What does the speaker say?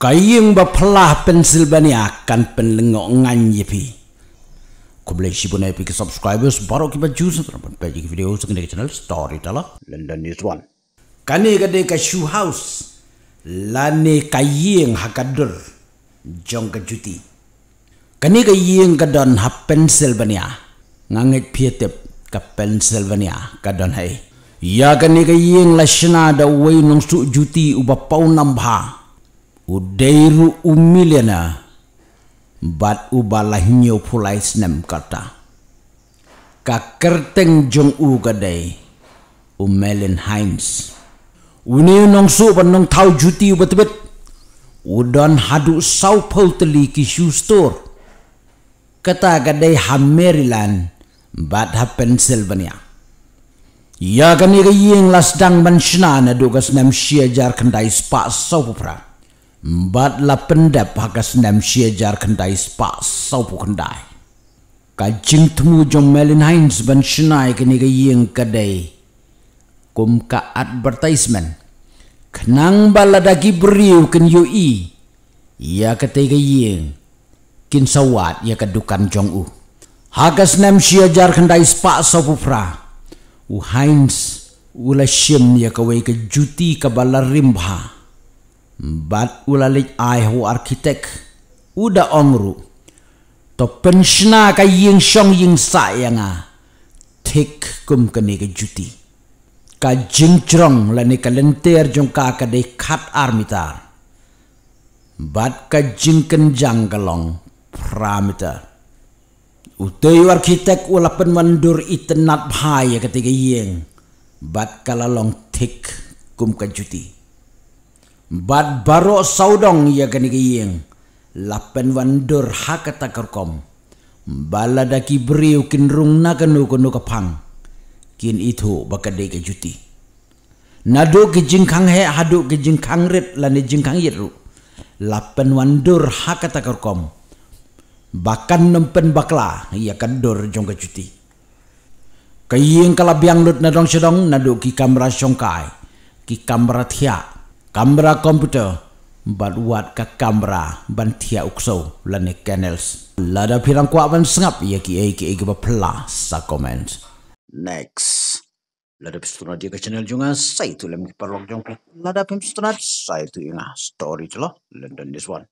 Kayeng bapelah Pennsylvania kan penlengok nganyepi. Kau boleh sibuk naik ke subscribers baru kita jus terapun pagi video sekali channel Storyteller London News One. Kani kade ke shoe house lane kayeng hakadur jong ke juti. Kani kayeng kadon ha Pennsylvania nganget pietep ke Pennsylvania kadon hai. Ya kani kayeng lasna da way nong su juti uba pau nambha. Udairu umiliana bat ubalah nyo pulai senam kata ka kerteng jong u gadai Melin Hines uni nong su panong tau juti ubat-ubat udan hadu sau teli ki shoe store kata gadai ha Maryland bat ha Pennsylvania ya kani kayeng lasdang banshna na dugas nam siajar kendai spa sau pupra bat la pendap hakas nam siajar kendai spa sau pu kendai kajing temu jong Melin Hines ban shnai kini kayeng kadai kum ka advertisement kenang baladagi beriu ken yoi ya katai kayeng kin sawat ya kadukan jong u hakas nam siajar kendai spa sau pu pra u Hines ula shim ya kawai ke juti ka balarimbha bat ulalik ai hu arkitek uda ongru to penshna ka ying shong ying sa yanga tik kum kani ke juti ka jingcrong lani kalenter jong ka de khat armitar bat ka jingken janggalong parameter utay arkitek ula penmandur itenat bhaya ketika ying bat kalalong tik kum ka juti bat baro saudong ya kani kayeng lapen wandur hakata kerkom baladaki beriu kin rung na kanu kapang kin itu bakade ke juti nado ke jingkang he hadu ke jingkang rit lani jingkang yiru lapen wandur hakata kerkom bakan nempen bakla ya kandur jong ke juti kayeng kalabiang lut nadong sedong nado ki kamera songkai ki kamera thia kamera komputer bat wat ka kamera ban thia ukso lane canals lada pirang kwa ban sengap ya ki ba pla sa comment next lada pistuna dia ke channel junga sai tu lem ki parlok jong lada pim strat sai tu inga story chlo London This One.